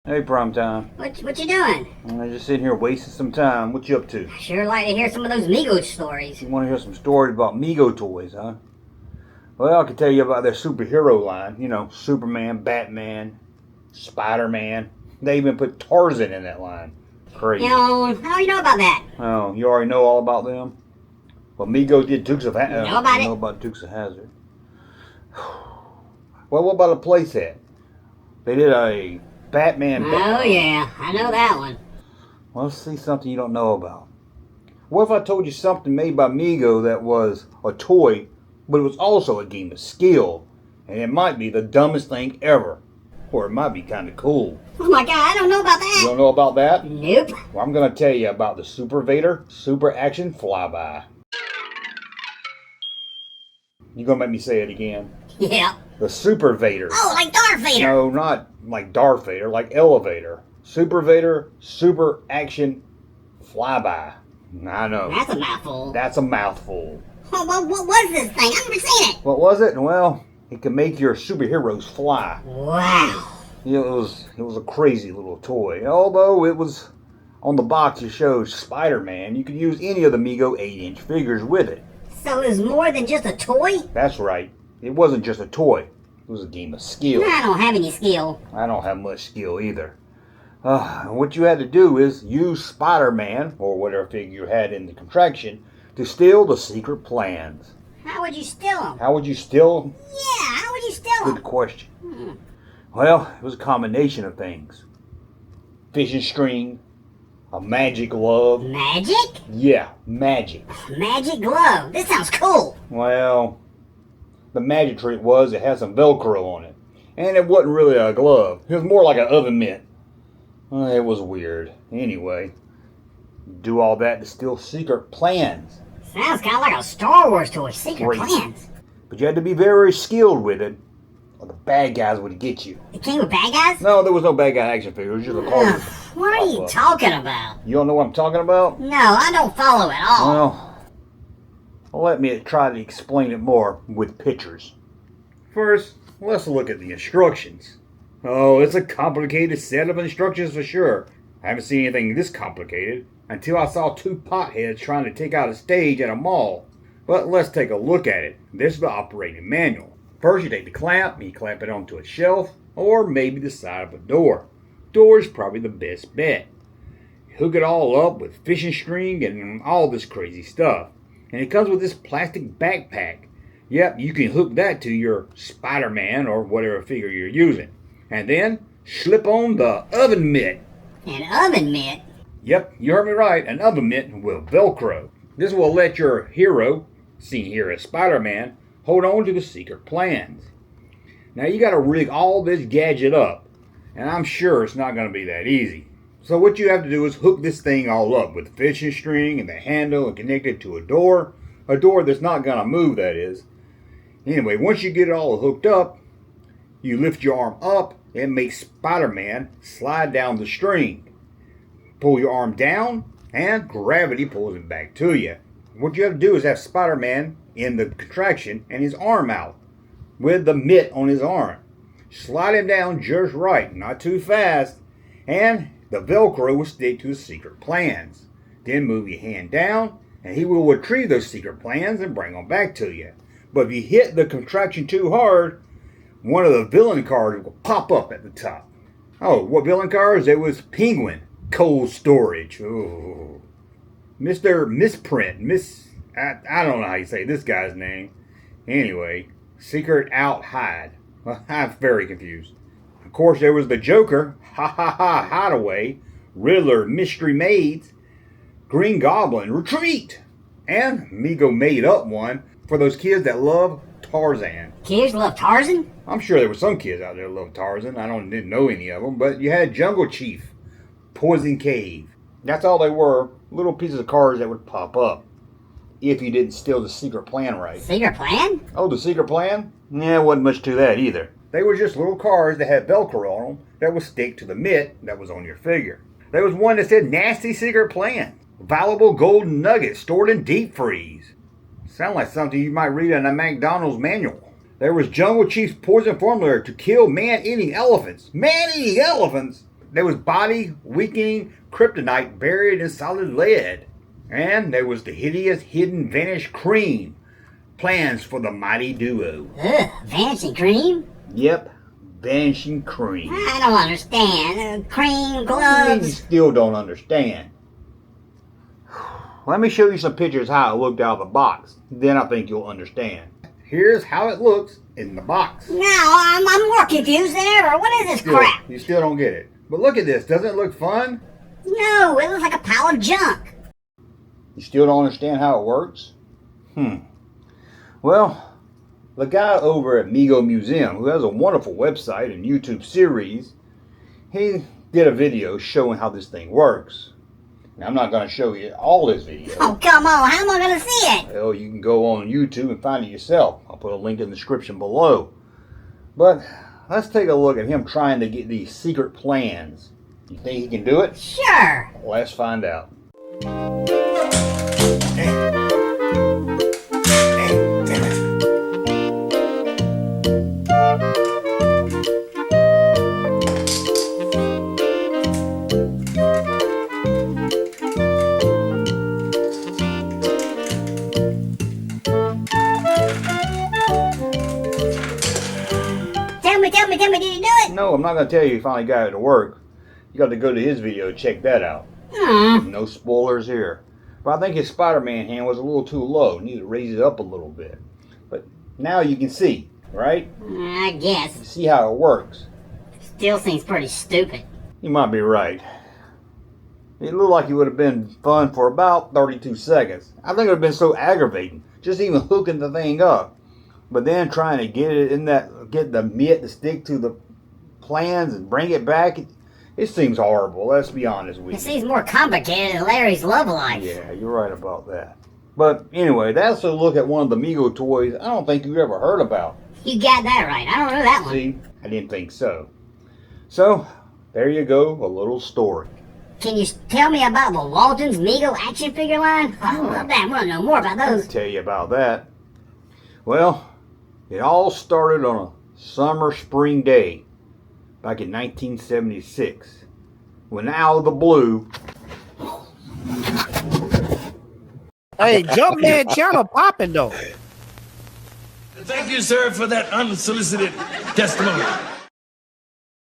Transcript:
Hey, Primetime. What you doing? I'm just sitting here wasting some time. What you up to? Sure like to hear some of those Mego stories. You want to hear some stories about Mego toys, huh? Well, I can tell you about their superhero line. You know, Superman, Batman, Spider-Man. They even put Tarzan in that line. Crazy. How do you know about that? Oh, you already know all about them? Well, Mego did Dukes of Hazzard. You know about it? know about Dukes of Hazzard. Well, what about a playset? They did a Batman. Oh, yeah. I know that one. Well, let's see something you don't know about. What if I told you something made by Mego that was a toy, but it was also a game of skill? And it might be the dumbest thing ever. Or it might be kind of cool. Oh, my God. I don't know about that. You don't know about that? Nope. Well, I'm going to tell you about the Super Vader Super Action Flyby. You going to make me say it again? Yeah. The Super Vader. Oh, like Darth Vader. No, not like Darth Vader, like Elevator. Super Vader Super Action Flyby. I know. That's a mouthful. That's a mouthful. Oh, well, what was this thing? I've never seen it. What was it? Well, it can make your superheroes fly. Wow. It was a crazy little toy. Although it was on the box it shows Spider-Man, you could use any of the Mego 8-inch figures with it. So it was more than just a toy? That's right. It wasn't just a toy. It was a game of skill. I don't have any skill. I don't have much skill either. What you had to do is use Spider-Man, or whatever figure you had in the contraction, to steal the secret plans. How would you steal them? How would you steal? Yeah, how would you steal them? Good question. Well, it was a combination of things. Fishing string, a magic glove. Magic? Yeah, magic. Magic glove. This sounds cool. Well, the magic trick was it had some Velcro on it. And it wasn't really a glove. It was more like an oven mitt. Well, it was weird. Anyway, do all that to steal secret plans. Sounds kind of like a Star Wars toy. Secret Great. plans. But you had to be very skilled with it, or the bad guys would get you. It came with bad guys? No, there was no bad guy action figure. It was just a card. Ugh, what are you talking about? You don't know what I'm talking about? No, I don't follow at all. Well, let me try to explain it more with pictures. First, let's look at the instructions. Oh, it's a complicated set of instructions for sure. I haven't seen anything this complicated until I saw two potheads trying to take out a stage at a mall. But let's take a look at it. This is the operating manual. First, you take the clamp and you clamp it onto a shelf or maybe the side of a door. Door is probably the best bet. You hook it all up with fishing string and all this crazy stuff. And it comes with this plastic backpack. Yep, you can hook that to your Spider-Man or whatever figure you're using. And then slip on the oven mitt. An oven mitt? Yep, you heard me right. An oven mitt with Velcro. This will let your hero, seen here as Spider-Man, hold on to the secret plans. Now you got to rig all this gadget up, and I'm sure it's not going to be that easy. So what you have to do is hook this thing all up with fishing string and the handle and connect it to a door that's not going to move, that is. Anyway, once you get it all hooked up, you lift your arm up and make Spider-Man slide down the string. Pull your arm down and gravity pulls it back to you. What you have to do is have Spider-Man in the contraction and his arm out with the mitt on his arm. Slide him down just right, not too fast, and the Velcro will stick to the secret plans. Then move your hand down and he will retrieve those secret plans and bring them back to you. But if you hit the contraction too hard, one of the villain cards will pop up at the top. Oh, what villain cards? It was Penguin. Cold storage. Ooh. Mr. Misprint. I don't know how you say this guy's name. Anyway, Secret Out Hide. Well, I'm very confused. Of course, there was the Joker. Hideaway. Riddler. Mystery Maids. Green Goblin. Retreat. And Mego made up one for those kids that love Tarzan. Kids love Tarzan? I'm sure there were some kids out there that loved Tarzan. Didn't know any of them. But you had Jungle Chief. Poison Cave. That's all they were. Little pieces of cards that would pop up if you didn't steal the secret plan right. Secret plan? Oh, the secret plan? Yeah, wasn't much to that either. They were just little cards that had Velcro on them that would stick to the mitt that was on your figure. There was one that said Nasty Secret Plan. Valuable golden nuggets stored in deep freeze. Sound like something you might read in a McDonald's manual. There was Jungle Chief's poison formula to kill man-eating elephants. Man-eating elephants? there was body-weakening kryptonite buried in solid lead. And there was the hideous hidden vanished cream. Plans for the mighty duo. Ugh, vanishing cream? Yep, vanishing cream. I don't understand. Cream, You gloves. still don't understand. Let me show you some pictures how it looked out of the box. Then I think you'll understand. Here's how it looks in the box. No, I'm more confused than ever. What is this crap? You still don't get it. But look at this. Doesn't it look fun? No, it looks like a pile of junk. You still don't understand how it works? Well, the guy over at Mego Museum, who has a wonderful website and YouTube series, he did a video showing how this thing works. Now, I'm not going to show you all this video. Oh, come on. How am I going to see it? Well, you can go on YouTube and find it yourself. I'll put a link in the description below. But let's take a look at him trying to get these secret plans. You think he can do it? Sure. Let's find out. Tell me, did you do it? No, I'm not going to tell you he finally got it to work. You got to go to his video to check that out. No spoilers here. But I think his Spider-Man hand was a little too low. Need to raise it up a little bit. But now you can see, right? I guess. You see how it works. Still seems pretty stupid. You might be right. It looked like it would have been fun for about 32 seconds. I think it would have been so aggravating, just even hooking the thing up. But then trying to get it in that, get the mitt to stick to the plans and bring it back, it seems horrible. Let's be honest with you. It seems more complicated than Larry's love life. Yeah, you're right about that. But anyway, that's a look at one of the Mego toys I don't think you've ever heard about. You got that right. I don't know that one. See, I didn't think so. So, there you go, a little story. Can you tell me about the Walton's Mego action figure line? Oh, well, damn, I want to know more about those. Tell you about that. Well, it all started on a summer spring day back in 1976 when out of the blue, Hey, Junkman channel popping though. Thank you, sir, for that unsolicited testimony.